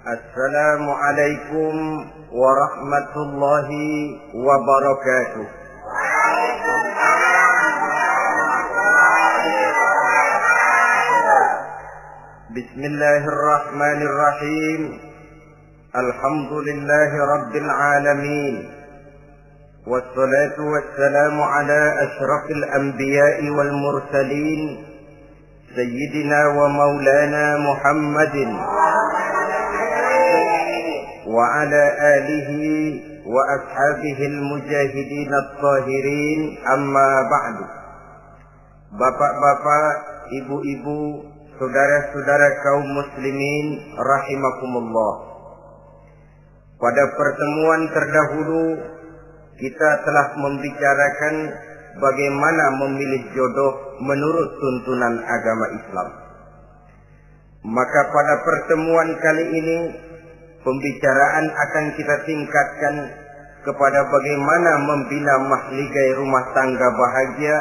Assalamualaikum warahmatullahi wabarakatuh. Bismillahirrahmanirrahim. Alhamdulillahi rabbil alamin. Wassalatu wassalamu ala asyrafil anbiya'i wal mursalin, Sayyidina wa maulana Muhammadin wa ala alihi wa ashabihi al-mujahidin at-tahirin, amma ba'du. Bapak-bapak, ibu-ibu, saudara-saudara kaum muslimin rahimakumullah. Pada pertemuan terdahulu kita telah membicarakan bagaimana memilih jodoh menurut tuntunan agama Islam. Maka pada pertemuan kali ini pembicaraan akan kita tingkatkan kepada bagaimana membina mahligai rumah tangga bahagia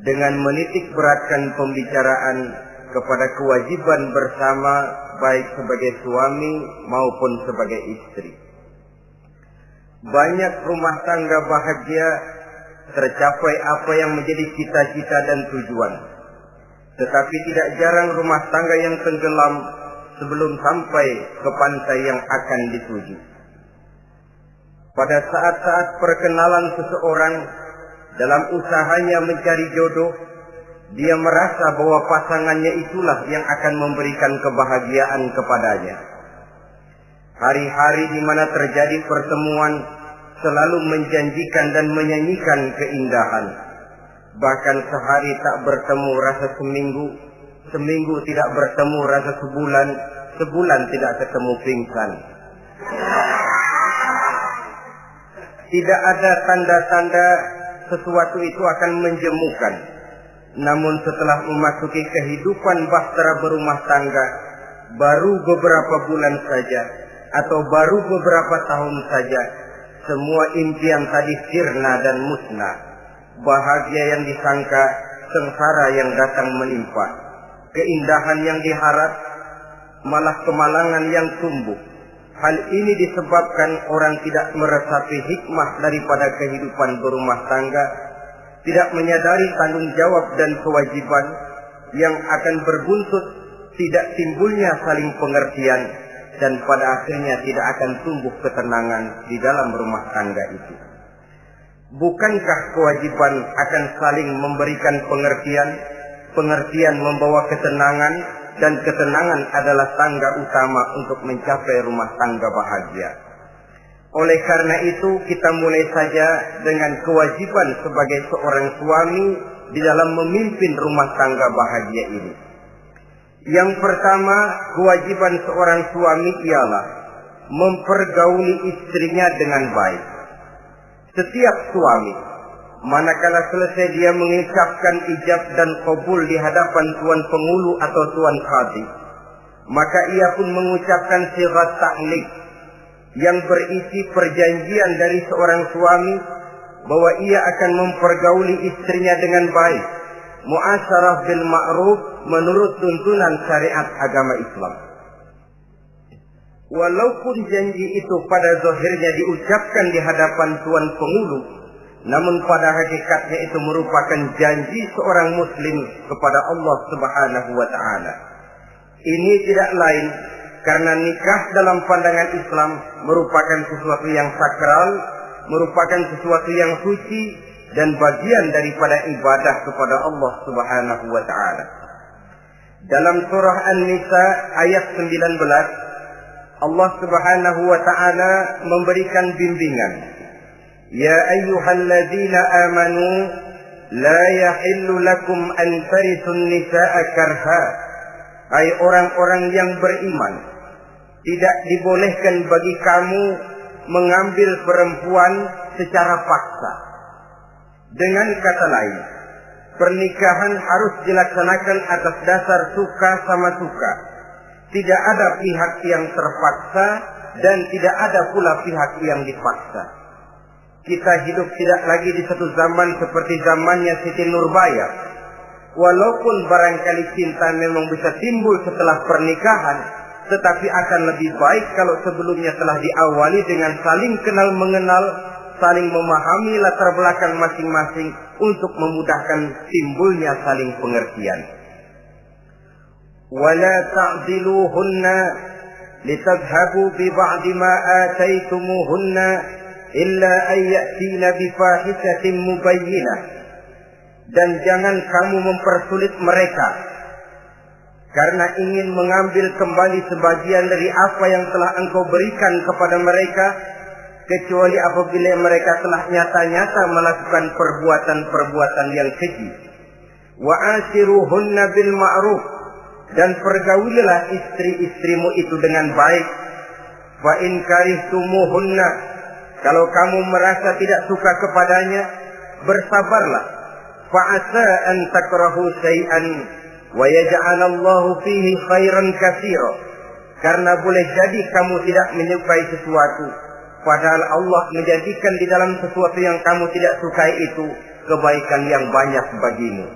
dengan menitik beratkan pembicaraan kepada kewajiban bersama baik sebagai suami maupun sebagai istri. Banyak rumah tangga bahagia tercapai apa yang menjadi cita-cita dan tujuan. Tetapi tidak jarang rumah tangga yang tenggelam sebelum sampai ke pantai yang akan dituju. Pada saat-saat perkenalan seseorang dalam usahanya mencari jodoh, dia merasa bahwa pasangannya itulah yang akan memberikan kebahagiaan kepadanya. Hari-hari di mana terjadi pertemuan selalu menjanjikan dan menyanyikan keindahan. Bahkan sehari tak bertemu rasa seminggu, seminggu tidak bertemu rasa sebulan, sebulan tidak ketemu pingsan. Tidak ada tanda-tanda sesuatu itu akan menjemukan. Namun setelah memasuki kehidupan bahtera berumah tangga, baru beberapa bulan saja atau baru beberapa tahun saja, semua impian tadi sirna dan musnah. Bahagia yang disangka, sengsara yang datang menimpa. Keindahan yang diharap, malah kemalangan yang tumbuh. Hal ini disebabkan orang tidak meresapi hikmah daripada kehidupan berumah tangga, tidak menyadari tanggung jawab dan kewajiban yang akan berbuntut tidak timbulnya saling pengertian, dan pada akhirnya tidak akan tumbuh ketenangan di dalam rumah tangga itu. Bukankah kewajiban akan saling memberikan pengertian, pengertian membawa ketenangan, dan ketenangan adalah tangga utama untuk mencapai rumah tangga bahagia. Oleh karena itu kita mulai saja dengan kewajiban sebagai seorang suami di dalam memimpin rumah tangga bahagia ini. Yang pertama, kewajiban seorang suami ialah mempergauli istrinya dengan baik. Setiap suami, manakala selesai dia mengucapkan ijab dan qabul di hadapan tuan pengulu atau tuan qadhi, maka ia pun mengucapkan sighat ta'liq yang berisi perjanjian dari seorang suami bahwa ia akan mempergauli istrinya dengan baik, muasyarah bil ma'ruf menurut tuntunan syariat agama Islam. Walaupun janji itu pada zahirnya diucapkan di hadapan tuan pengulu, namun pada hakikatnya itu merupakan janji seorang muslim kepada Allah Subhanahu wa taala. Ini tidak lain karena nikah dalam pandangan Islam merupakan sesuatu yang sakral, merupakan sesuatu yang suci dan bagian daripada ibadah kepada Allah Subhanahu wa taala. Dalam surah An-Nisa ayat 19, Allah Subhanahu wa taala memberikan bimbingan. Ya ayyuhalladzina amanu la yahillu lakum an tarithun nisaa karha. Hai orang-orang yang beriman, tidak dibolehkan bagi kamu mengambil perempuan secara paksa. Dengan kata lain, pernikahan harus dilaksanakan atas dasar suka sama suka. Tidak ada pihak yang terpaksa dan tidak ada pula pihak yang dipaksa. Kita hidup tidak lagi di satu zaman seperti zamannya Siti Nurbaya. Walaupun barangkali cinta memang bisa timbul setelah pernikahan, tetapi akan lebih baik kalau sebelumnya telah diawali dengan saling kenal mengenal, saling memahami latar belakang masing-masing untuk memudahkan timbulnya saling pengertian. Wala ta'diluhunna litadhhabu bi ba'di ma ataitumuhunna illa an ya'tina bi fahishatin mubayyinah. Dan jangan kamu mempersulit mereka karena ingin mengambil kembali sebagian dari apa yang telah engkau berikan kepada mereka, kecuali apabila mereka telah nyata-nyata melakukan perbuatan-perbuatan yang keji. Wa ashiruhunna bil ma'ruf, dan pergaulilah istri-istrimu itu dengan baik. Fa in karihtumuhunna, kalau kamu merasa tidak suka kepadanya, bersabarlah. Fa asa an takrahu syai'an wa yaj'alallahu fihi khairan katsira, karena boleh jadi kamu tidak menyukai sesuatu, padahal Allah menjadikan di dalam sesuatu yang kamu tidak sukai itu kebaikan yang banyak bagimu.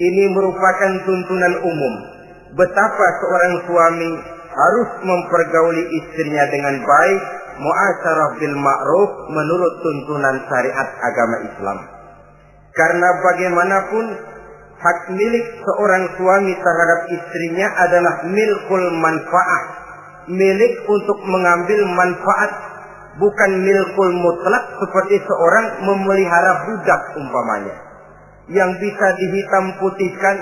Ini merupakan tuntunan umum betapa seorang suami harus mempergauli istrinya dengan baik, mu'asyarah bil ma'ruf, menurut tuntunan syariat agama Islam. Karena bagaimanapun hak milik seorang suami terhadap istrinya adalah milkul manfaat, milik untuk mengambil manfaat, bukan milkul mutlak seperti seorang memelihara budak umpamanya, yang bisa dihitam putihkan,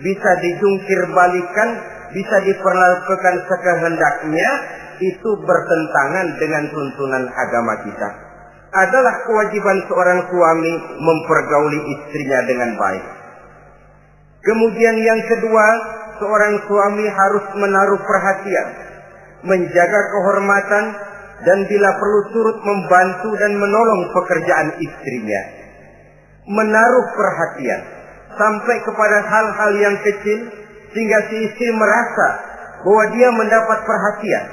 bisa dijungkir balikan, bisa diperlakukan sekehendaknya. Itu bertentangan dengan tuntunan agama kita. Adalah kewajiban seorang suami mempergauli istrinya dengan baik. Kemudian yang kedua, seorang suami harus menaruh perhatian, menjaga kehormatan, dan bila perlu turut membantu dan menolong pekerjaan istrinya. Menaruh perhatian sampai kepada hal-hal yang kecil, sehingga si istri merasa bahwa dia mendapat perhatian.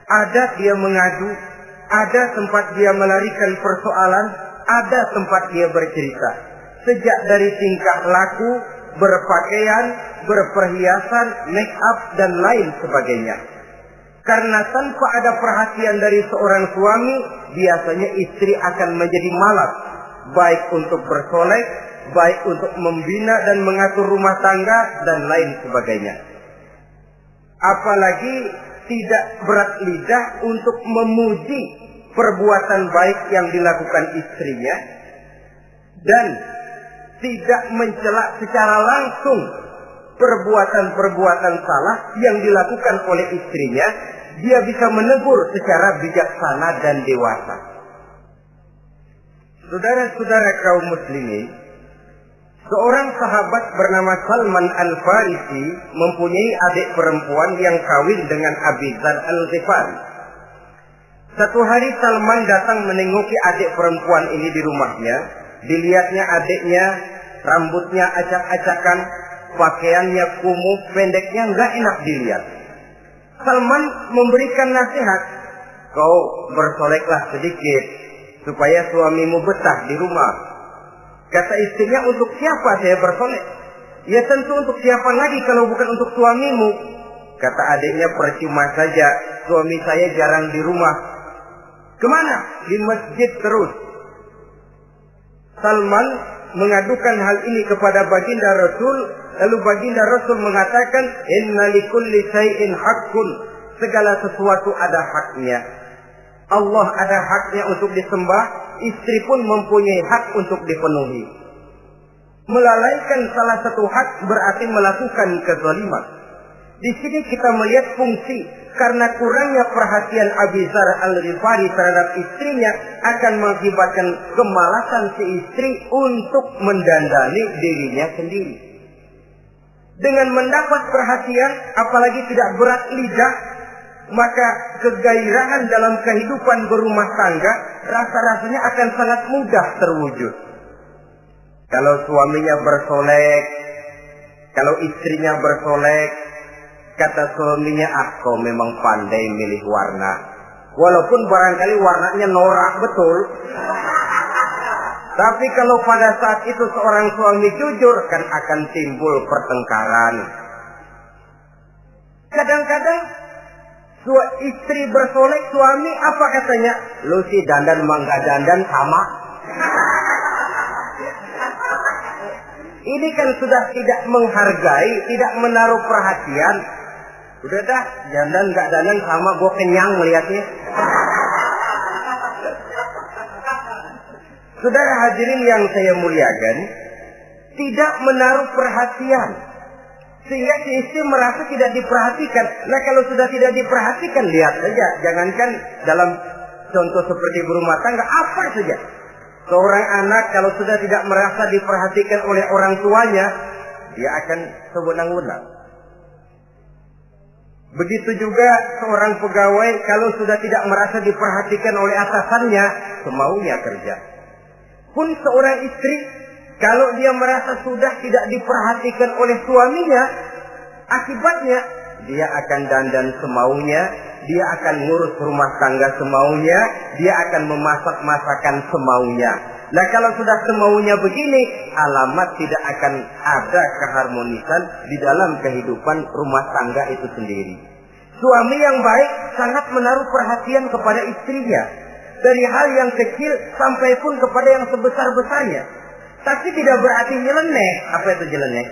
Ada dia mengadu, ada tempat dia melarikan persoalan, ada tempat dia bercerita. Sejak dari tingkah laku, berpakaian, berperhiasan, make up, dan lain sebagainya. Karena tanpa ada perhatian dari seorang suami, biasanya istri akan menjadi malas, baik untuk bersolek, baik untuk membina dan mengatur rumah tangga, dan lain sebagainya. Apalagi tidak berat lidah untuk memuji perbuatan baik yang dilakukan istrinya, dan tidak mencela secara langsung perbuatan-perbuatan salah yang dilakukan oleh istrinya. Dia bisa menegur secara bijaksana dan dewasa. Saudara-saudara kaum muslimin, seorang sahabat bernama Salman Al-Farisi mempunyai adik perempuan yang kawin dengan Abi Dzar Al-Ghifari. Satu hari Salman datang menengoki adik perempuan ini di rumahnya. Dilihatnya adiknya, rambutnya acak-acakan, pakaiannya kumuh, pendeknya nggak enak dilihat. Salman memberikan nasihat, kau bersoleklah sedikit supaya suamimu betah di rumah. Kata istrinya, untuk siapa saya bersolek? Ya tentu untuk siapa lagi kalau bukan untuk suamimu. Kata adiknya, percuma saja, suami saya jarang di rumah. Kemana? Di masjid terus. Salman mengadukan hal ini kepada baginda Rasul, lalu baginda Rasul mengatakan, inna likulli syai'in haqqun, segala sesuatu ada haknya. Allah ada haknya untuk disembah, istri pun mempunyai hak untuk dipenuhi. Melalaikan salah satu hak berarti melakukan kezaliman. Di sini kita melihat fungsi, karena kurangnya perhatian Abi Dzar Al-Ghifari terhadap istrinya akan mengakibatkan kemalasan si istri untuk mendandani dirinya sendiri. Dengan mendapat perhatian, apalagi tidak berat lidah, maka kegairahan dalam kehidupan berumah tangga rasa-rasanya akan sangat mudah terwujud. Kalau suaminya bersolek, kalau istrinya bersolek, kata suaminya, kau memang pandai milih warna. Walaupun barangkali warnanya norak betul. Tapi kalau pada saat itu seorang suami jujur, kan akan timbul pertengkaran. Kadang-kadang Istri bersolek, suami apa katanya? Lu sih dandan mangga dandan sama. Ini kan sudah tidak menghargai, tidak menaruh perhatian. Udah dah, dandan gak dandan sama, gue kenyang melihatnya. Saudara hadirin yang saya muliakan, tidak menaruh perhatian. Sehingga si istri merasa tidak diperhatikan. Nah kalau sudah tidak diperhatikan, lihat saja. Jangankan dalam contoh seperti berumah tangga, apa saja. Seorang anak kalau sudah tidak merasa diperhatikan oleh orang tuanya, dia akan sewenang-wenang. Begitu juga seorang pegawai kalau sudah tidak merasa diperhatikan oleh atasannya, semaunya kerja. Pun seorang istri, kalau dia merasa sudah tidak diperhatikan oleh suaminya, akibatnya dia akan dandan semaunya, dia akan ngurus rumah tangga semaunya, dia akan memasak masakan semaunya. Nah kalau sudah semaunya begini, alamat tidak akan ada keharmonisan di dalam kehidupan rumah tangga itu sendiri. Suami yang baik sangat menaruh perhatian kepada istrinya. Dari hal yang kecil sampai pun kepada yang sebesar-besarnya. Tapi tidak berarti nyeleneh. Apa itu nyeleneh?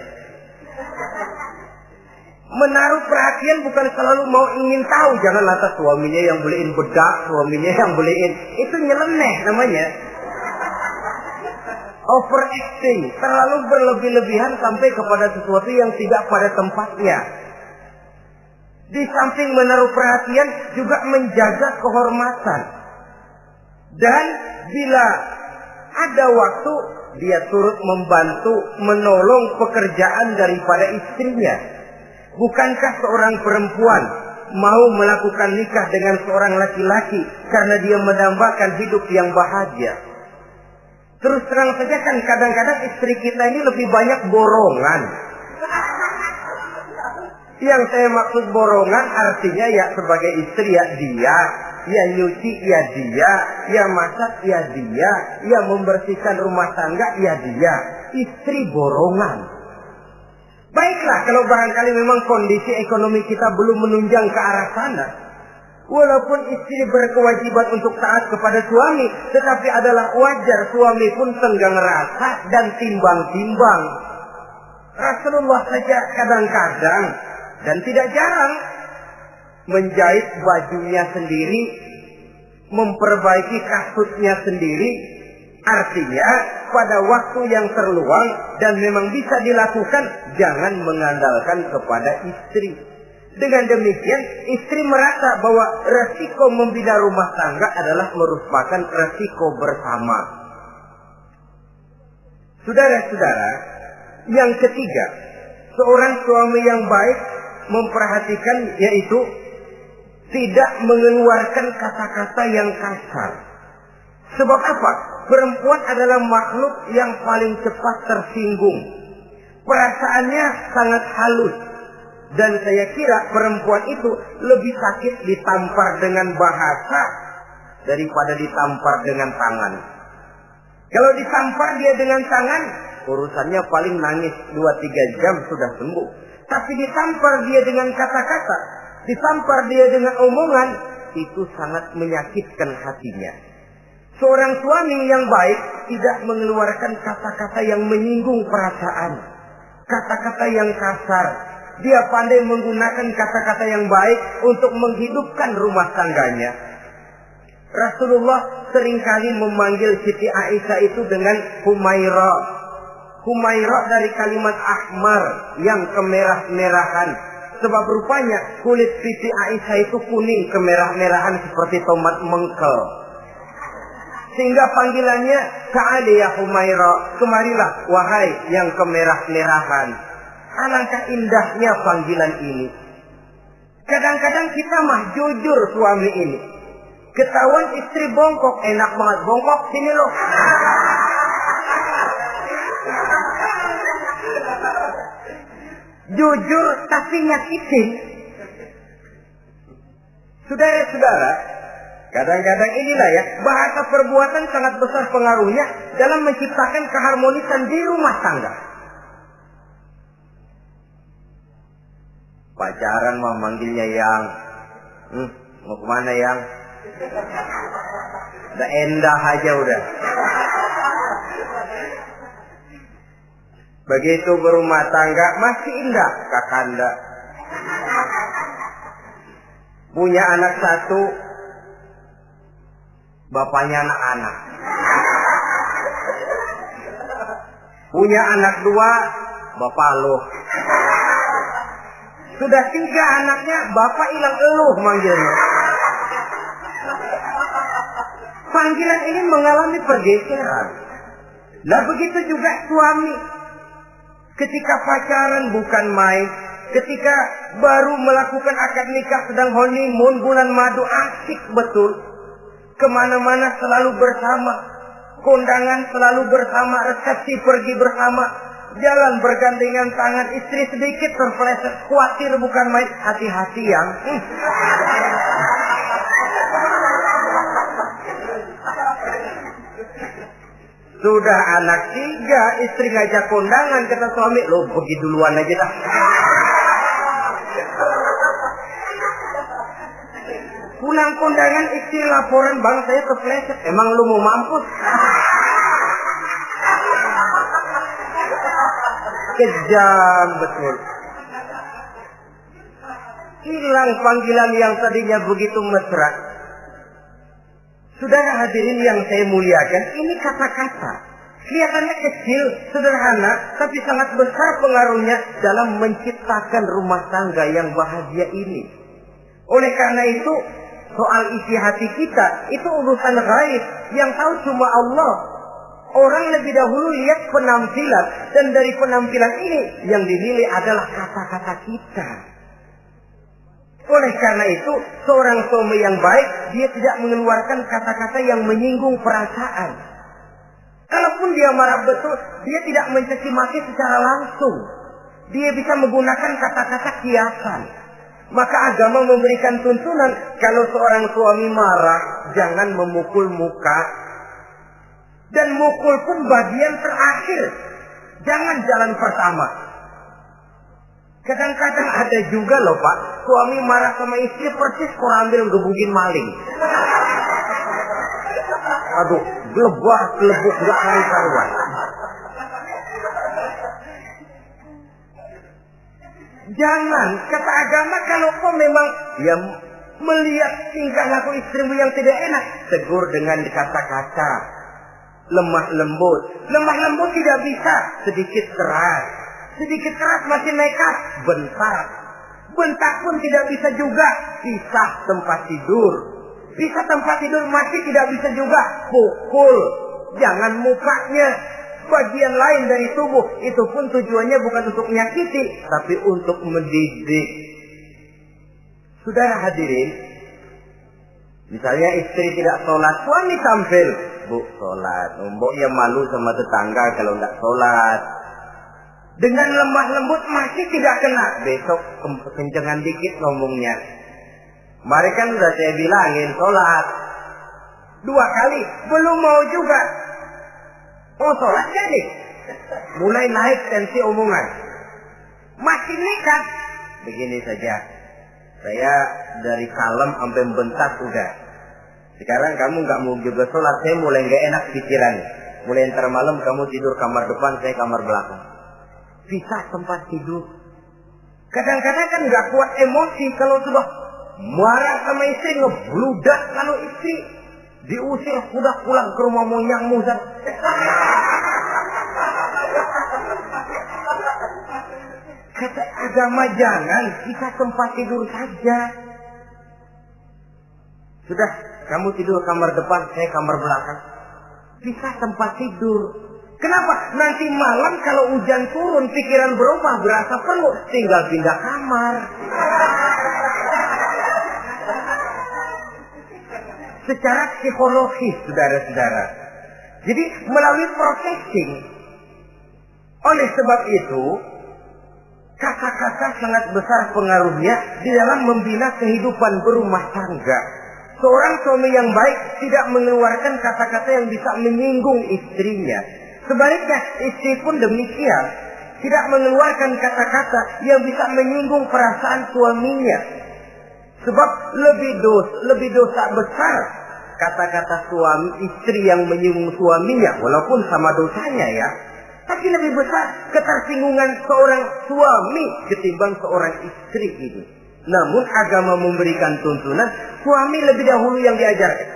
Menaruh perhatian bukan selalu mau ingin tahu. Jangan lantas suaminya yang beliin bedak, suaminya yang beliin. Itu nyeleneh namanya. Overacting. Terlalu berlebih-lebihan sampai kepada sesuatu yang tidak pada tempatnya. Di samping menaruh perhatian juga menjaga kehormatan. Dan bila ada waktu, dia turut membantu, menolong pekerjaan daripada istrinya. Bukankah seorang perempuan mau melakukan nikah dengan seorang laki-laki karena dia mendambakan hidup yang bahagia? Terus terang saja kan kadang-kadang istri kita ini lebih banyak borongan. Yang saya maksud borongan artinya ya sebagai istri ya dia, ya nyuci ya dia, ya masak ya dia, ya membersihkan rumah tangga ya dia. Istri borongan. Baiklah kalau barangkali memang kondisi ekonomi kita belum menunjang ke arah sana. Walaupun istri berkewajiban untuk taat kepada suami, tetapi adalah wajar suami pun tenggang rasa dan timbang-timbang. Rasulullah saja kadang-kadang dan tidak jarang menjahit bajunya sendiri, memperbaiki kasutnya sendiri. Artinya pada waktu yang terluang dan memang bisa dilakukan, jangan mengandalkan kepada istri. Dengan demikian istri merasa bahwa resiko membina rumah tangga adalah merupakan resiko bersama. Saudara-saudara, yang ketiga, seorang suami yang baik memperhatikan yaitu tidak mengeluarkan kata-kata yang kasar. Sebab apa? Perempuan adalah makhluk yang paling cepat tersinggung. Perasaannya sangat halus. Dan saya kira perempuan itu lebih sakit ditampar dengan bahasa daripada ditampar dengan tangan. Kalau ditampar dia dengan tangan, urusannya paling nangis 2-3 jam sudah sembuh. Tapi ditampar dia dengan kata-kata, ditampar dia dengan omongan, itu sangat menyakitkan hatinya. Seorang suami yang baik tidak mengeluarkan kata-kata yang menyinggung perasaan, kata-kata yang kasar. Dia pandai menggunakan kata-kata yang baik untuk menghidupkan rumah tangganya. Rasulullah seringkali memanggil Siti Aisyah itu dengan Humaira. Humaira dari kalimat ahmar yang kemerah-merahan. Sebab rupanya kulit Siti Aisyah itu kuning kemerah-merahan seperti tomat mengkel. Sehingga panggilannya Ta'ali ya Humaira, kemarilah wahai yang kemerah-merahan. Alangkah indahnya panggilan ini. Kadang-kadang kita mah jujur suami ini. Ketahuan istri bongkok, enak banget bongkok, sini loh. Jujur tapi nyakitin. Saudara-saudara, kadang-kadang inilah ya, bahasa perbuatan sangat besar pengaruhnya dalam menciptakan keharmonisan di rumah tangga. Pacaran mah manggilnya yang, Mau kemana yang? Udah endah aja udah. Begitu berumah tangga masih indah kakanda. Punya anak satu, bapaknya anak-anak. Punya anak dua, bapak lo. Sudah 3 anaknya, bapak hilang eluh manggilnya. Panggilan ini mengalami pergeseran. Nah begitu juga suami. Ketika pacaran bukan main. Ketika baru melakukan akad nikah sedang honeymoon bulan madu, asik betul. Kemana-mana selalu bersama. Kondangan selalu bersama, resepsi pergi bersama. Jalan bergandengan tangan, istri sedikit terpeleset, khawatir bukan main, hati-hati yang. Sudah anak 3, istri ngajak kondangan, kata suami, lo pergi duluan aja dah. Pulang kondangan, istri laporan, bang saya terpeleset, emang lu mau mampus? Kejam betul. Hilang panggilan yang tadinya begitu mesra. Saudara hadirin yang saya muliakan, ini kata-kata kelihatannya kecil, sederhana, tapi sangat besar pengaruhnya dalam menciptakan rumah tangga yang bahagia ini. Oleh karena itu, soal isi hati kita itu urusan gaib yang tahu cuma Allah. Orang lebih dahulu lihat penampilan, dan dari penampilan ini yang dinilai adalah kata-kata kita. Oleh karena itu, seorang suami yang baik, dia tidak mengeluarkan kata-kata yang menyinggung perasaan. Kalaupun dia marah betul, dia tidak mencaci maki secara langsung. Dia bisa menggunakan kata-kata kiasan. Maka agama memberikan tuntunan, kalau seorang suami marah, jangan memukul muka. Dan mukul pun bagian terakhir. Jangan jalan pertama. Kadang-kadang ada juga loh Pak, suami marah sama istri persis korambil gebugin maling. Aduh, gelebuk gak karuan. Jangan, kata agama, kalau kau memang ya melihat tingkah laku istrimu yang tidak enak, tegur dengan kata-kata. Lemah lembut tidak bisa, sedikit keras masih nekat, bentak pun tidak bisa juga, pisah tempat tidur masih tidak bisa juga, pukul, jangan mukanya, bagian lain dari tubuh, itu pun tujuannya bukan untuk menyakiti, tapi untuk mendidik. Saudara hadirin, misalnya istri tidak sholat, suami tampil, bu sholat, mboknya malu sama tetangga kalau tidak sholat. Dengan lemah lembut masih tidak kena, besok kencengan dikit ngomongnya. Kemarin kan sudah saya bilangin sholat 2 kali, belum mau juga. Oh sholat jadi, mulai naik tensi omongan, masih nekat. Begini saja, saya dari kalem sampai bentak udah. Sekarang kamu nggak mau juga sholat, saya mulai nggak enak pikiran. Mulai ntar malam kamu tidur kamar depan, saya kamar belakang. Pisah tempat tidur. Kadang-kadang kan nggak kuat emosi kalau sudah marah sama istri, ngebludak kalau istri diusir sudah pulang ke rumah monyang muzat. Kata agama jangan, kita tempat tidur saja. Sudah, kamu tidur kamar depan, saya kamar belakang. Bisa tempat tidur. Kenapa? Nanti malam kalau hujan turun, pikiran berubah, berasa perlu, tinggal pindah kamar. Secara psikologis, saudara-saudara. Jadi melalui processing. Oleh sebab itu, kata-kata sangat besar pengaruhnya di dalam membina kehidupan berumah tangga. Seorang suami yang baik tidak mengeluarkan kata-kata yang bisa menyinggung istrinya. Sebaliknya, istri pun demikian. Tidak mengeluarkan kata-kata yang bisa menyinggung perasaan suaminya. Sebab lebih dosa besar kata-kata suami istri yang menyinggung suaminya, walaupun sama dosanya ya. Tapi lebih besar ketersinggungan seorang suami ketimbang seorang istri itu. Namun agama memberikan tuntunan suami lebih dahulu yang diajarkan.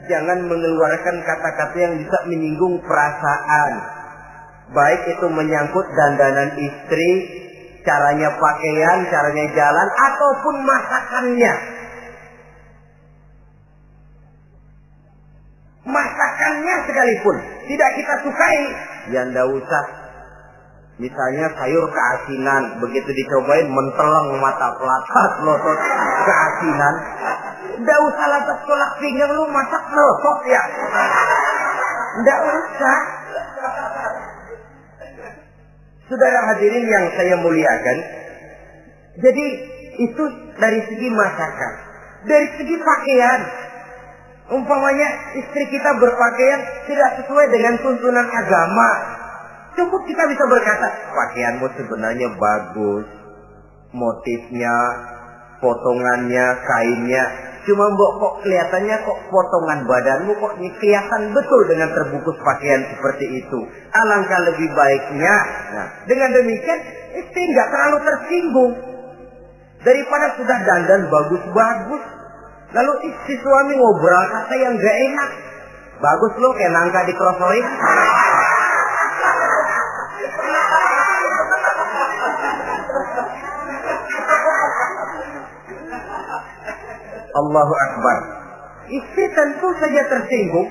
Jangan mengeluarkan kata-kata yang bisa menyinggung perasaan. Baik itu menyangkut dandanan istri, caranya pakaian, caranya jalan, ataupun masakannya. Masakannya sekalipun tidak kita sukai, ya ndak usah. Misalnya sayur keasinan, begitu dicobain menteleng mata pelatat, melotot keasinan. Ndak usah lantas tolak pinggang, lu masak melotot ya. Ndak usah. Saudara hadirin yang saya muliakan, jadi itu dari segi masakan. Dari segi pakaian, umpamanya istri kita berpakaian tidak sesuai dengan tuntunan agama, cukup kita bisa berkata, pakaianmu sebenarnya bagus, motifnya, potongannya, kainnya, cuma mbok kok kelihatannya kok potongan badanmu kok kelihatan betul dengan terbungkus pakaian seperti itu. Alangkah lebih baiknya, nah dengan demikian istri nggak terlalu tersinggung daripada sudah dandan bagus-bagus. Lalu si suami ngobrol kata yang gak enak. Bagus lo kayak nangka dikerosorin. Allahu Akbar. Istri tentu saja tersinggung.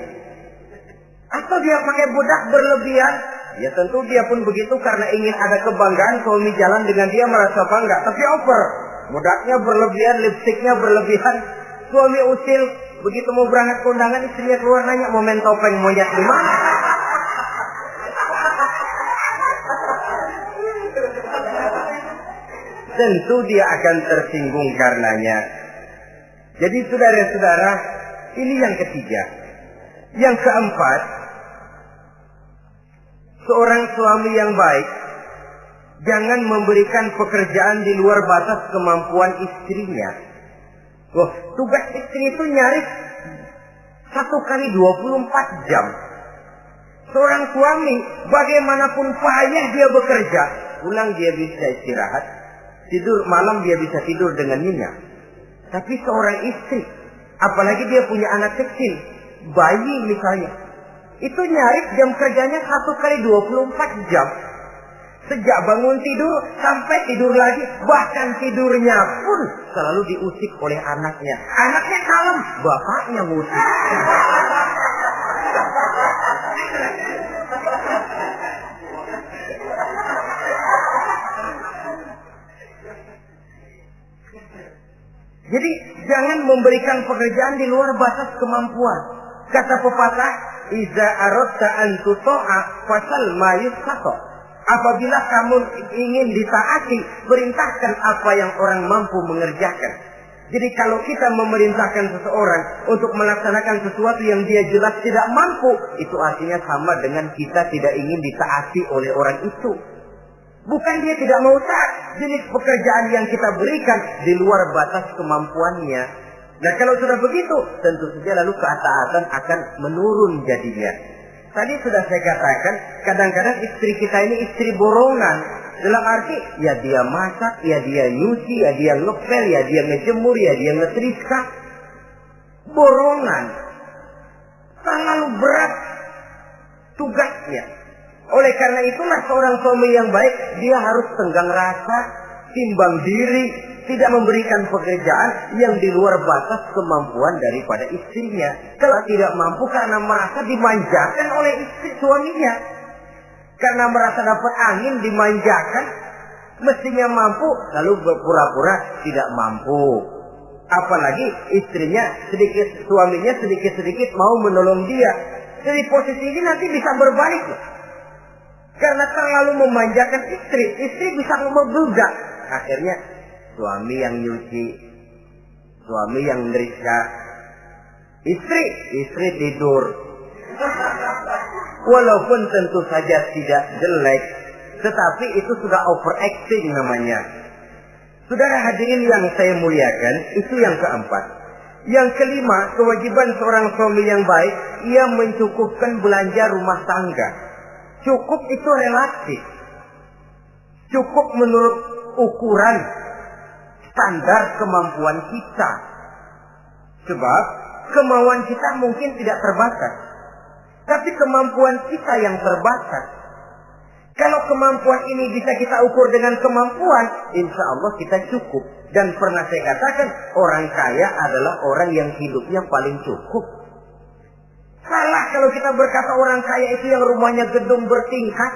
Atau dia pakai bedak berlebihan. Ya tentu dia pun begitu karena ingin ada kebanggaan suami jalan dengan dia merasa bangga. Tapi over. Bedaknya berlebihan, lipstiknya berlebihan. Suami usil, begitu mau berangkat ke undangan, istrinya keluar nanya, mau main topeng monyet di mana? Tentu dia akan tersinggung karenanya. Jadi saudara-saudara, ini yang ketiga. Yang keempat, seorang suami yang baik jangan memberikan pekerjaan di luar batas kemampuan istrinya. Loh, tugas istri itu nyaris 1 kali 24 jam. Seorang suami, bagaimanapun payah dia bekerja, pulang dia bisa istirahat, tidur malam dia bisa tidur dengan nyenyak. Tapi seorang istri, apalagi dia punya anak kecil, bayi misalnya, itu nyaris jam kerjanya 1 kali 24 jam. Sejak bangun tidur sampai tidur lagi, bahkan tidurnya pun selalu diusik oleh anaknya. Anaknya kalem, bapaknya ngusik. Jadi jangan memberikan pekerjaan di luar batas kemampuan. Kata pepatah, "Iza aradta an tuta'a fasal ma yustata." Apabila kamu ingin ditaati, perintahkan apa yang orang mampu mengerjakan. Jadi kalau kita memerintahkan seseorang untuk melaksanakan sesuatu yang dia jelas tidak mampu, itu artinya sama dengan kita tidak ingin ditaati oleh orang itu. Bukan dia tidak mau taat, jenis pekerjaan yang kita berikan di luar batas kemampuannya. Nah kalau sudah begitu, tentu saja lalu ketaatan akan menurun jadinya. Tadi sudah saya katakan, kadang-kadang istri kita ini istri borongan. Dalam arti, ya dia masak, ya dia nyuci, ya dia ngepel, ya dia ngejemur, ya dia ngetrika. Borongan. Terlalu berat tugasnya. Oleh karena itulah seorang suami yang baik, dia harus tenggang rasa, timbang diri, tidak memberikan pekerjaan yang di luar batas kemampuan daripada istrinya. Kalau tidak mampu karena merasa dimanjakan oleh istri suaminya. Karena merasa dapat angin dimanjakan, mestinya mampu, lalu berpura-pura tidak mampu. Apalagi istrinya suaminya sedikit-sedikit mau menolong dia. Jadi posisi ini nanti bisa berbalik. Karena terlalu memanjakan istri bisa membludak. Akhirnya suami yang nyuci, suami yang ngerika, istri tidur. Walaupun tentu saja tidak jelek, tetapi itu sudah overacting namanya. Saudara hadirin yang saya muliakan, itu yang keempat. Yang kelima, kewajiban seorang suami yang baik, ia mencukupkan belanja rumah tangga. Cukup itu relatif. Cukup menurut ukuran standar kemampuan kita. Sebab kemauan kita mungkin tidak terbatas. Tapi kemampuan kita yang terbatas. Kalau kemampuan ini bisa kita ukur dengan kemampuan, insya Allah kita cukup. Dan pernah saya katakan, orang kaya adalah orang yang hidupnya paling cukup. Salah kalau kita berkata orang kaya itu yang rumahnya gedung bertingkat.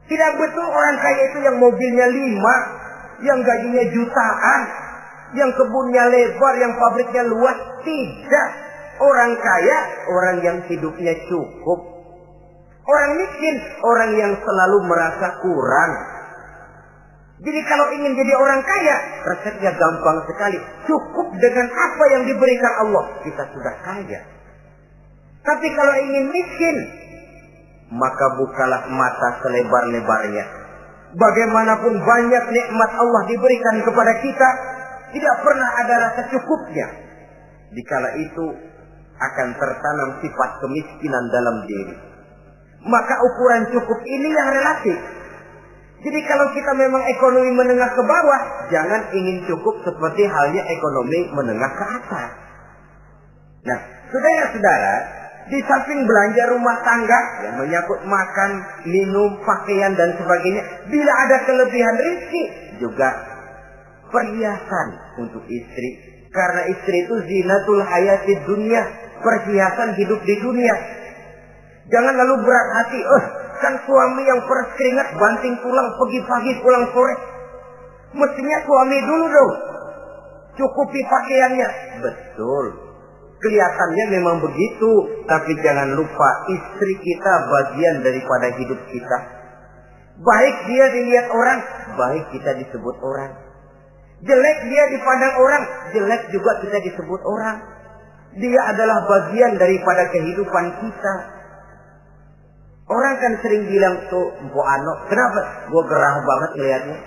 Tidak betul orang kaya itu yang mobilnya 5, yang gajinya jutaan, yang kebunnya lebar, yang pabriknya luas. Tidak. Orang kaya, orang yang hidupnya cukup. Orang miskin, orang yang selalu merasa kurang. Jadi kalau ingin jadi orang kaya, resepnya gampang sekali. Cukup dengan apa yang diberikan Allah, kita sudah kaya. Tapi kalau ingin miskin, maka bukalah mata selebar-lebarnya. Bagaimanapun banyak nikmat Allah diberikan kepada kita, tidak pernah ada rasa cukupnya. Dikala itu akan tertanam sifat kemiskinan dalam diri. Maka ukuran cukup ini yang relatif. Jadi kalau kita memang ekonomi menengah ke bawah, jangan ingin cukup seperti halnya ekonomi menengah ke atas. Nah, saudara-saudara, di samping belanja rumah tangga yang menyangkut makan, minum, pakaian dan sebagainya, bila ada kelebihan rezeki, juga perhiasan untuk istri. Karena istri itu zinatul hayatid dunia, perhiasan hidup di dunia. Jangan lalu berat hati, kan suami yang peras keringat banting tulang pergi pagi pulang sore. Mestinya suami dulu dong cukupi pakaiannya. Betul, kelihatannya memang begitu, tapi jangan lupa istri kita bagian daripada hidup kita. Baik dia dilihat orang, baik kita disebut orang. Jelek dia dipandang orang, jelek juga kita disebut orang. Dia adalah bagian daripada kehidupan kita. Orang kan sering bilang tuh, Mpok Ano, kenapa? Gue gerah banget lihatnya.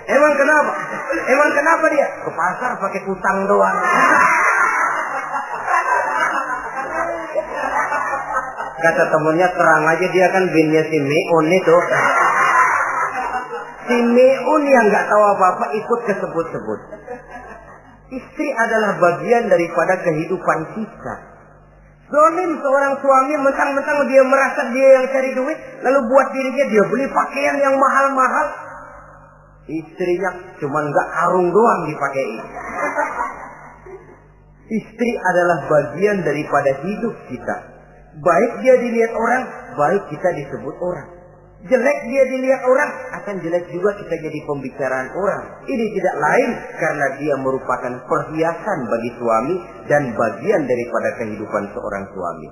Emang kenapa? Emang kenapa dia? Ke pasar pakai kutang doang. Kata temennya, terang aja dia kan binnya si Meun itu. Si Meun yang gak tahu apa-apa ikut kesebut-sebut. Istri adalah bagian daripada kehidupan kita. Zolim seorang suami mentang-mentang dia merasa dia yang cari duit, lalu buat dirinya dia beli pakaian yang mahal-mahal. Istrinya cuma nggak karung doang dipakai. Istri adalah bagian daripada hidup kita. Baik dia dilihat orang, baik kita disebut orang. Jelek dia dilihat orang, akan jelek juga kita jadi pembicaraan orang. Ini tidak lain karena dia merupakan perhiasan bagi suami dan bagian daripada kehidupan seorang suami.